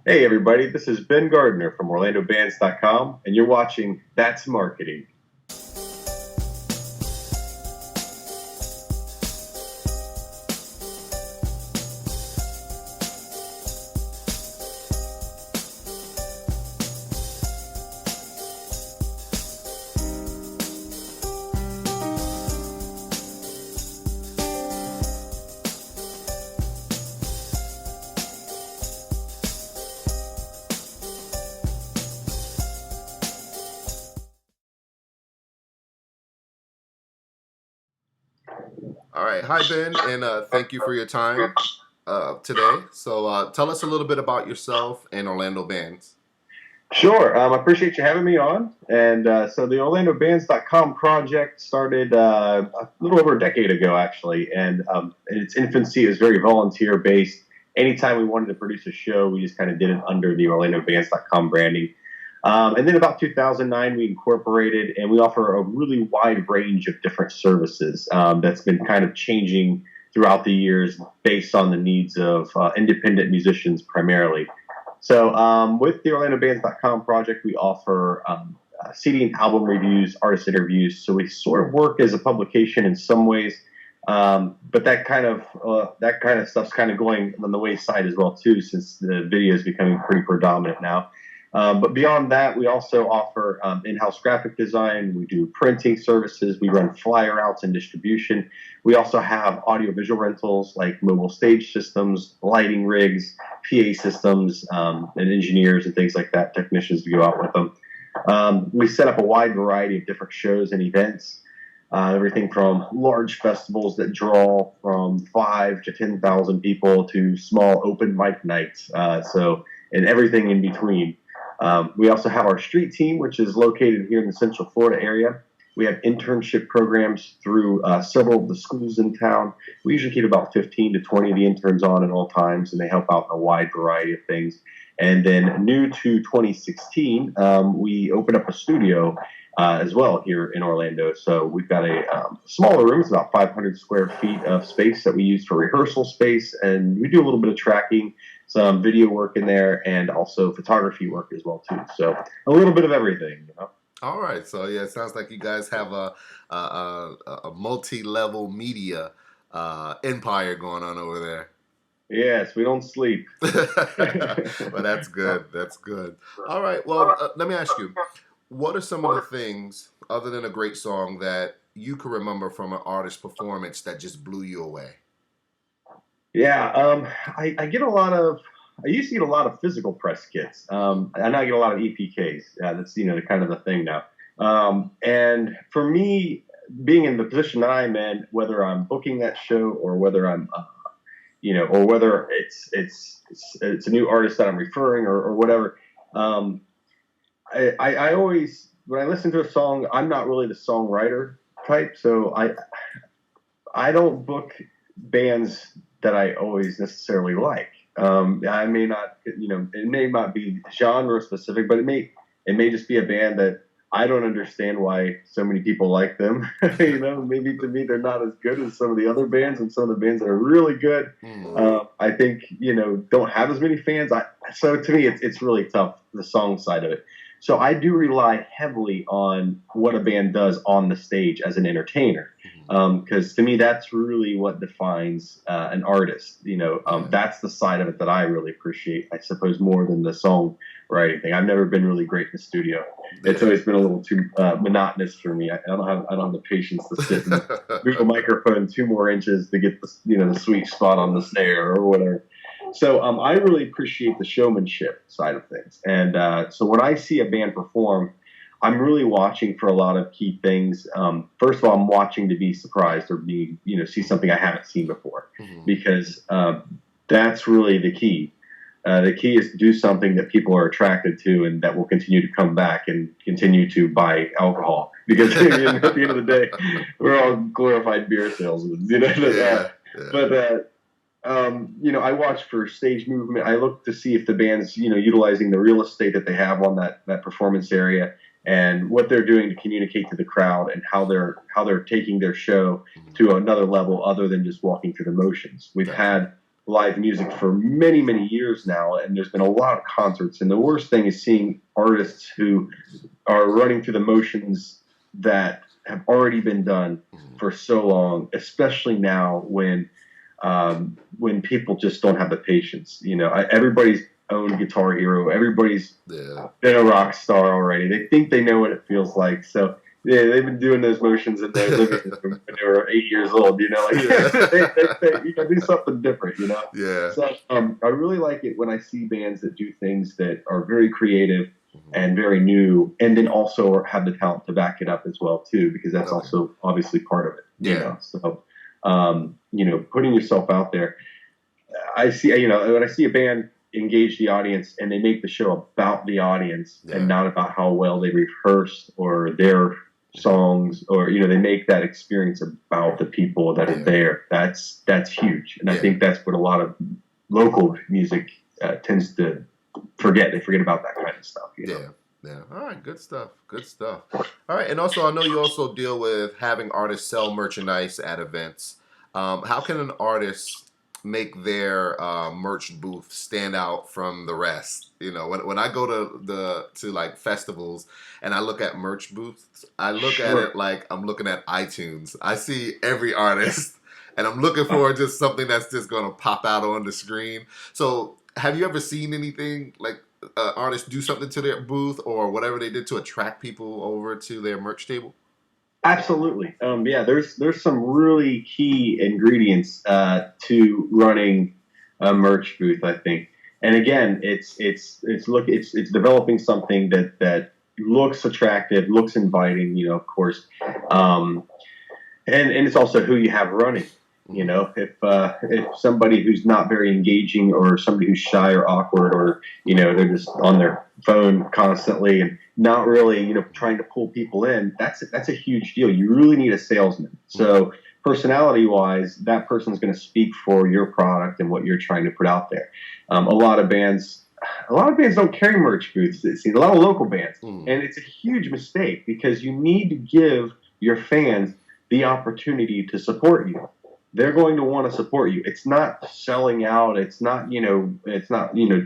Hey everybody, this is Ben Gardner from OrlandoBands.com, and you're watching That's Marketing. All right. Hi, Ben, and thank you for your time today. So tell us a little bit about yourself and Orlando Bands. Sure, I appreciate you having me on. And so the OrlandoBands.com project started a little over a decade ago, actually. And in its infancy, it was very volunteer based. Anytime we wanted to produce a show, we just kind of did it under the OrlandoBands.com branding. And then about 2009, we incorporated, and we offer a really wide range of different services that's been kind of changing throughout the years based on the needs of independent musicians primarily. So with the OrlandoBands.com project, we offer CD and album reviews, artist interviews. So we sort of work as a publication in some ways, but that kind of stuff's kind of going on the wayside as well too, since the video is becoming pretty predominant now. But beyond that, we also offer in-house graphic design. We do printing services. We run flyer outs and distribution. We also have audiovisual rentals like mobile stage systems, lighting rigs, PA systems, and engineers and things like that, technicians to go out with them. We set up a wide variety of different shows and events. Everything from large festivals that draw from 5 to 10,000 people to small open mic nights. And everything in between. We also have our street team, which is located here in the Central Florida area. We have internship programs through several of the schools in town. We usually keep about 15 to 20 of the interns on at all times, and they help out in a wide variety of things. And then new to 2016, we opened up a studio as well here in Orlando. So we've got a smaller room. It's about 500 square feet of space that we use for rehearsal space, and we do a little bit of tracking, some video work in there, and also photography work as well too. So a little bit of everything, you know. All right. So yeah, it sounds like you guys have a multi-level media empire going on over there. Yes, we don't sleep. Well, that's good. That's good. All right. Well, let me ask you, what are some of the things, other than a great song, that you can remember from an artist performance that just blew you away? Yeah, I get a lot of. I used to get a lot of physical press kits. I now get a lot of EPKs. That's kind of the thing now. And for me, being in the position that I'm in, whether I'm booking that show or whether I'm, or whether it's a new artist that I'm referring or whatever. I always, when I listen to a song, I'm not really the songwriter type, so I don't book bands that I always necessarily like. I may not, it may not be genre specific, but it may just be a band that I don't understand why so many people like them. Maybe to me they're not as good as some of the other bands, and some of the bands that are really good, I think don't have as many fans. So to me, it's really tough, the song side of it. So I do rely heavily on what a band does on the stage as an entertainer, because to me that's really what defines an artist. That's the side of it that I really appreciate, I suppose, more than the songwriting thing. I've never been really great in the studio. It's always been a little too monotonous for me. I don't have the patience to sit and move a microphone 2 more inches to get the sweet spot on the snare or whatever. So I really appreciate the showmanship side of things. And so when I see a band perform, I'm really watching for a lot of key things. First of all, I'm watching to be surprised or see something I haven't seen before, because that's really the key. The key is to do something that people are attracted to and that will continue to come back and continue to buy alcohol. Because at the end of the day, we're all glorified beer salesmen. Yeah. But I watch for stage movement. I look to see if the band's, utilizing the real estate that they have on that performance area, and what they're doing to communicate to the crowd, and how they're taking their show to another level other than just walking through the motions. We've had live music for many, many years now, and there's been a lot of concerts. And the worst thing is seeing artists who are running through the motions that have already been done for so long, especially now when people just don't have the patience. Everybody's own Guitar Hero. Everybody's been a rock star already. They think they know what it feels like. So yeah, they've been doing those motions in their living room when they were 8 years old. You gotta do something different. Yeah. So I really like it when I see bands that do things that are very creative and very new, and then also have the talent to back it up as well too, because that's also obviously part of it. Yeah. So putting yourself out there. I see, when I see a band engage the audience and they make the show about the audience and not about how well they rehearsed or their songs, or they make that experience about the people that are there. That's huge, and I think that's what a lot of local music tends to forget. They forget about that kind of stuff. Yeah. All right. Good stuff. All right. And also, I know you also deal with having artists sell merchandise at events. How can an artist make their merch booth stand out from the rest? When I go to like festivals and I look at merch booths, I look at it like I'm looking at iTunes. I see every artist, and I'm looking for just something that's just going to pop out on the screen. So, have you ever seen anything like artists do something to their booth or whatever they did to attract people over to their merch table? Absolutely. There's some really key ingredients to running a merch booth, I think. And again, it's developing something that looks attractive, looks inviting, of course. And it's also who you have running. If somebody who's not very engaging, or somebody who's shy or awkward, or they're just on their phone constantly and not really trying to pull people in, that's a huge deal. You really need a salesman. So personality wise, that person's going to speak for your product and what you're trying to put out there. A lot of bands don't carry merch booths. A lot of local bands, and it's a huge mistake, because you need to give your fans the opportunity to support you. They're going to want to support you. It's not selling out. It's not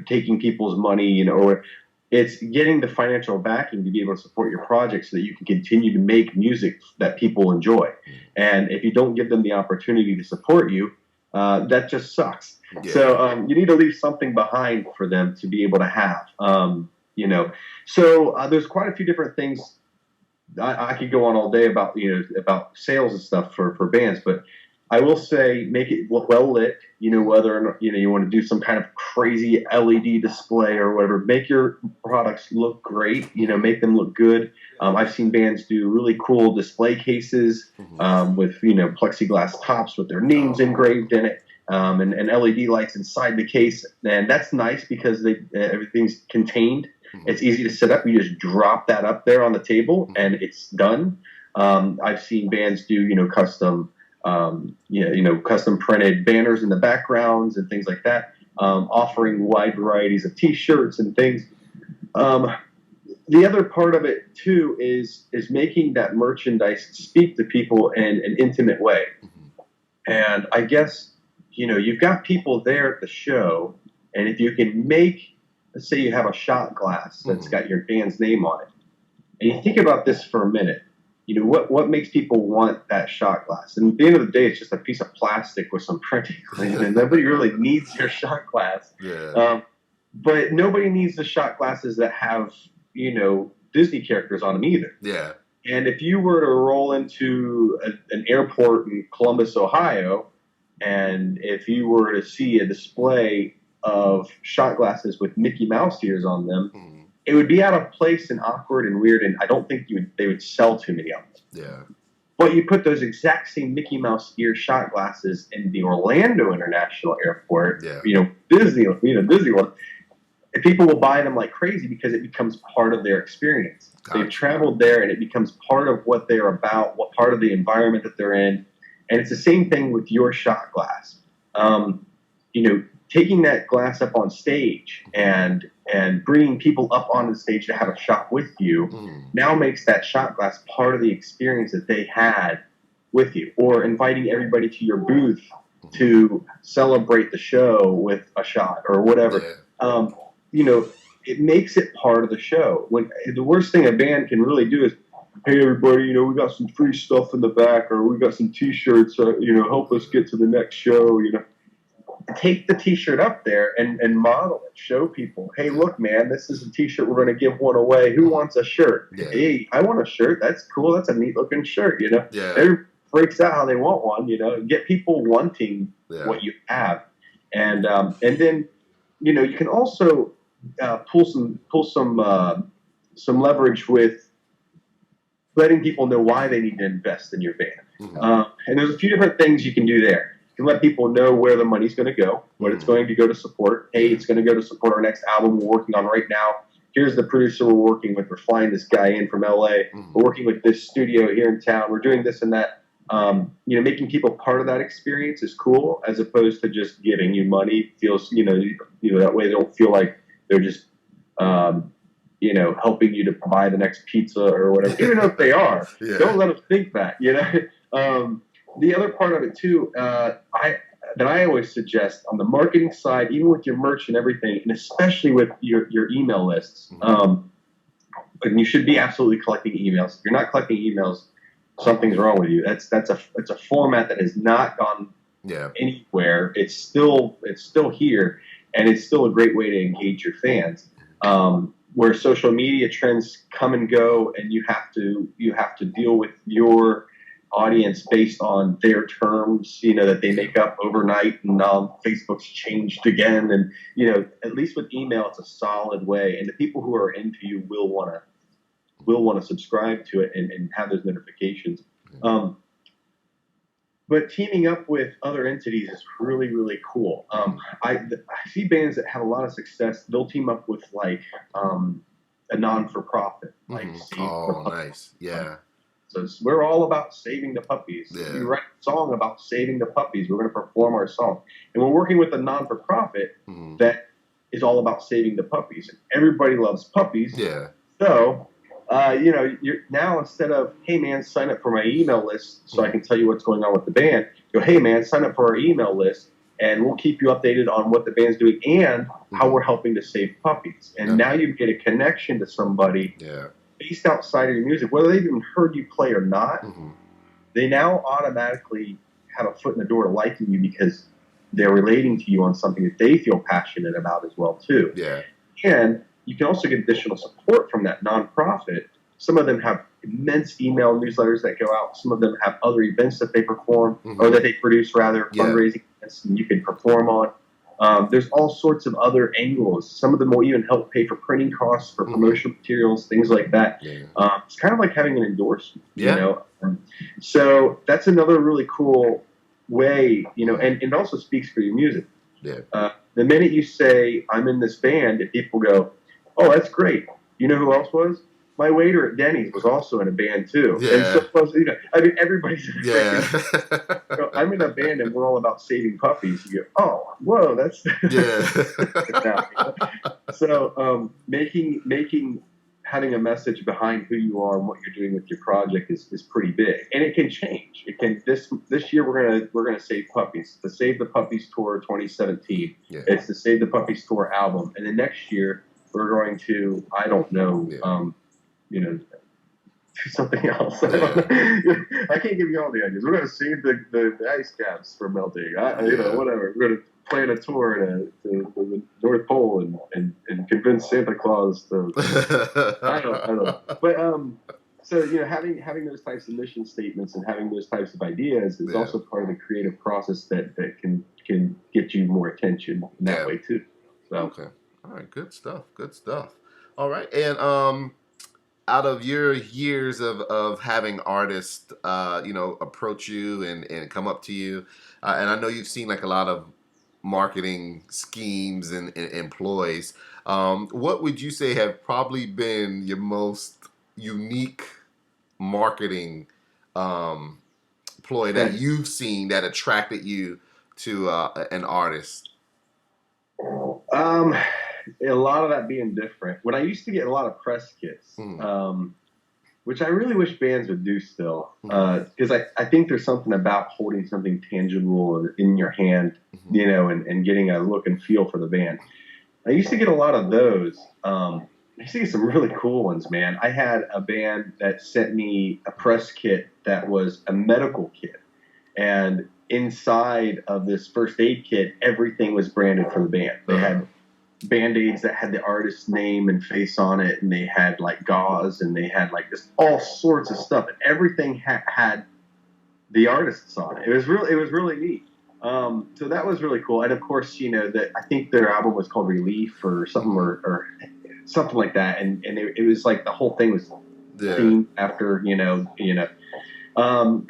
taking people's money, or it's getting the financial backing to be able to support your project so that you can continue to make music that people enjoy. And if you don't give them the opportunity to support you, that just sucks. Yeah. So you need to leave something behind for them to be able to have. So there's quite a few different things. I could go on all day about sales and stuff for bands, but I will say make it well lit. Whether or not you want to do some kind of crazy LED display or whatever. Make your products look great. Make them look good. I've seen bands do really cool display cases with plexiglass tops with their names engraved in it, and LED lights inside the case. And that's nice because everything's contained. It's easy to set up. You just drop that up there on the table and it's done. I've seen bands do custom. Custom printed banners in the backgrounds and things like that, offering wide varieties of T-shirts and things. The other part of it too is making that merchandise speak to people in an intimate way. And I guess you've got people there at the show, and if you can let's say you have a shot glass that's got your band's name on it, and you think about this for a minute. What makes people want that shot glass? And at the end of the day, it's just a piece of plastic with some printing on it, and nobody really needs your shot glass. Yeah. But nobody needs the shot glasses that have, Disney characters on them either. Yeah. And if you were to roll into an airport in Columbus, Ohio, and if you were to see a display of shot glasses with Mickey Mouse ears on them, it would be out of place and awkward and weird, and I don't think they would sell too many of them. Yeah. But you put those exact same Mickey Mouse ear shot glasses in the Orlando International Airport, Disney World, and people will buy them like crazy because it becomes part of their experience. Gotcha. They've traveled there, and it becomes part of what they're about, what part of the environment that they're in. And it's the same thing with your shot glass. Taking that glass up on stage and bringing people up on the stage to have a shot with you now makes that shot glass part of the experience that they had with you. Or inviting everybody to your booth to celebrate the show with a shot or whatever. You know, it makes it part of the show. When the worst thing a band can really do is, hey everybody, you know, we got some free stuff in the back, or we got some T-shirts, you know, help us get to the next show. You know, take the T-shirt up there and model it. Show people, hey, look, man, this is a T-shirt. We're going to give one away. Who wants a shirt? Yeah. Hey, I want a shirt. That's cool. That's a neat looking shirt. You know, everybody freaks out how they want one. You know, get people wanting what you have, and then, you know, you can also pull some leverage with letting people know why they need to invest in your band. And there's a few different things you can do there. You can let people know where the money's going to go, what it's going to go to support. Hey, it's going to go to support our next album we're working on right now. Here's the producer we're working with. We're flying this guy in from LA. We're working with this studio here in town. We're doing this and that. You know, making people part of that experience is cool, as opposed to just giving you money. Feels, you know, that way they don't feel like they're just, you know, helping you to buy the next pizza or whatever. Even if they are, don't let them think that. You know, the other part of it too, I always suggest on the marketing side, even with your merch and everything, and especially with your email lists, and you should be absolutely collecting emails. If you're not collecting emails, something's wrong with you. It's a format that has not gone anywhere. It's still here, and it's still a great way to engage your fans. Where social media trends come and go, and you have to deal with your audience based on their terms, you know, that they make up overnight, and Facebook's changed again. And, you know, at least with email, it's a solid way, and the people who are into you will want to subscribe to it and have those notifications. But teaming up with other entities is really, really cool. I see bands that have a lot of success. They'll team up with like a non-for-profit. Like nice. Yeah. So we're all about saving the puppies. If you write a song about saving the puppies, we're going to perform our song. And we're working with a non-for-profit that is all about saving the puppies. And everybody loves puppies. Yeah. So, you know, you're now, instead of, hey, man, sign up for my email list so I can tell you what's going on with the band, go, hey, man, sign up for our email list, and we'll keep you updated on what the band's doing and how we're helping to save puppies. And now you get a connection to somebody based outside of your music, whether they've even heard you play or not. They now automatically have a foot in the door to liking you because they're relating to you on something that they feel passionate about as well, too. Yeah. And you can also get additional support from that nonprofit. Some of them have immense email newsletters that go out. Some of them have other events that they perform, or that they produce, rather, fundraising events, and you can perform on. There's all sorts of other angles. Some of them will even help pay for printing costs for promotional materials, things like that. It's kind of like having an endorsement, you know. So that's another really cool way, you know, and it also speaks for your music. The minute you say, I'm in this band, and people go, oh, that's great. You know who else was? My waiter at Denny's was also in a band too. And so was, you know, I mean, everybody's in a band. So I'm in a band and we're all about saving puppies. You go, oh, whoa, that's So having a message behind who you are and what you're doing with your project is pretty big, and it can change. It can this year we're gonna save puppies. The Save the Puppies Tour 2017. It's the Save the Puppies Tour album, and the next year we're going to, I don't know, you know, do something else. I can't give you all the ideas. We're going to save the ice caps from melting. You know, whatever. We're going to plan a tour to the North Pole and convince Santa Claus to. I don't know. But so, you know, having those types of mission statements and having those types of ideas is also part of the creative process that can get you more attention in that way too. So. Okay. All right. Good stuff. Good stuff. All right. And out of your years of having artists, you know, approach you and come up to you, and I know you've seen like a lot of marketing schemes and employs. What would you say have probably been your most unique marketing ploy that you've seen that attracted you to an artist? A lot of that being different. When I used to get a lot of press kits, when which I really wish bands would do still, Mhm. because I think there's something about holding something tangible in your hand, Mhm. and getting a look and feel for the band. I used to get a lot of those. I used to get some really cool ones, man. I had a band that sent me a press kit that was a medical kit, and inside of this first aid kit, everything was branded for the band. They Uh, had band-aids that had the artist's name and face on it, and they had like gauze, and they had like just all sorts of stuff, and everything had the artists on it. It was really neat. So that was really cool, and of course, that I think their album was called Relief or something, mhm. or something like that, and it was like the whole thing was Yeah. themed after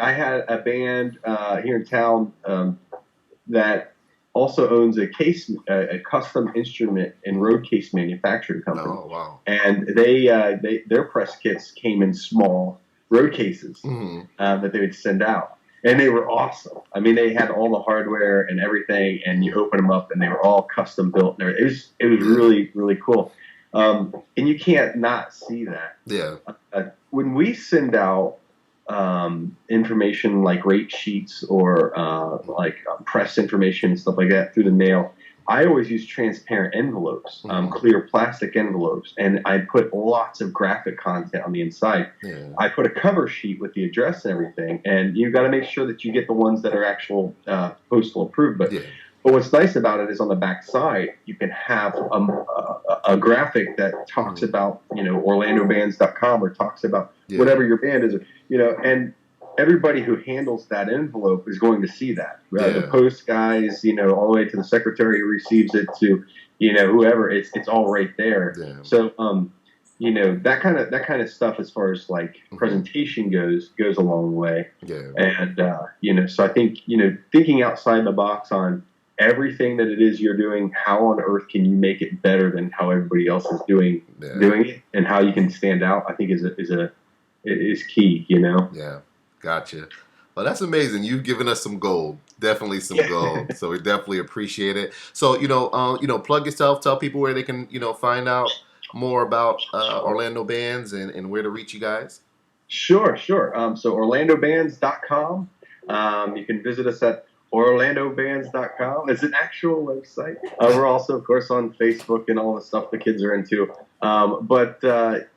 I had a band here in town that also owns a custom instrument and road case manufacturing company, Oh, wow. and their press kits came in small road cases Hmm. that they would send out, and they were awesome. I mean, they had all the hardware and everything, and you open them up, and they were all custom built. And it was Yeah. really really cool, and you can't not see that Yeah. when we send out information like rate sheets or like press information and stuff like that through the mail. I always use transparent envelopes, Hmm. clear plastic envelopes, and I put lots of graphic content on the inside. Yeah. I put a cover sheet with the address and everything, and you got to make sure that you get the ones that are actual postal approved. But Yeah. but what's nice about it is on the back side, you can have a graphic that talks Mhm. about, OrlandoBands.com, or talks about Yeah. whatever your band is, and everybody who handles that envelope is going to see that. The Yeah. post guys, all the way to the secretary who receives it, to, whoever, it's all right there. Yeah. So, that kind of stuff, as far as like Mhm. presentation goes a long way. Yeah. And, so I think, thinking outside the box on everything that it is you're doing, how on earth can you make it better than how everybody else is doing Yeah. it, and how you can stand out, I think is key. Yeah. Gotcha. Well, that's amazing. You've given us some gold. Definitely some Yeah. gold. So we definitely appreciate it. So, plug yourself, tell people where they can, find out more about Orlando bands and where to reach you guys. Sure, sure. So OrlandoBands.com. You can visit us at OrlandoBands.com. It's an actual website. We're also, of course, on Facebook and all the stuff the kids are into. But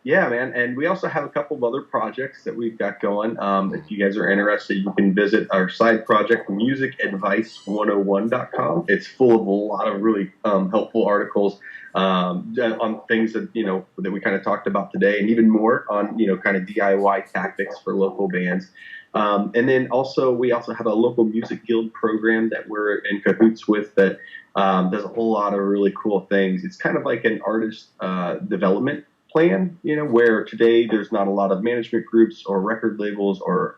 yeah, man. And we also have a couple of other projects that we've got going. If you guys are interested, you can visit our side project, musicadvice101.com. It's full of a lot of really helpful articles on things that we kind of talked about today, and even more on kind of DIY tactics for local bands. And then we also have a local music guild program that we're in cahoots with that does a whole lot of really cool things. It's kind of like an artist development plan, where today there's not a lot of management groups or record labels or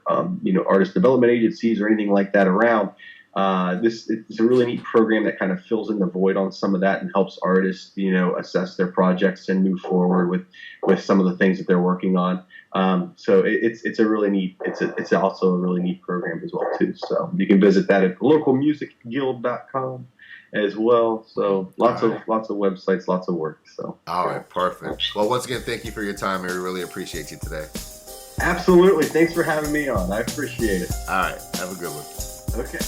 artist development agencies or anything like that around. It's a really neat program that kind of fills in the void on some of that and helps artists, assess their projects and move forward with some of the things that they're working on. So it's a really neat. It's also a really neat program as well too. So you can visit that at localmusicguild.com as well. So lots All of right. websites, lots of work. So All right. Perfect. Well, once again, thank you for your time. I really appreciate you today. absolutely. Thanks for having me on. I appreciate it. All right. Have a good one. Okay.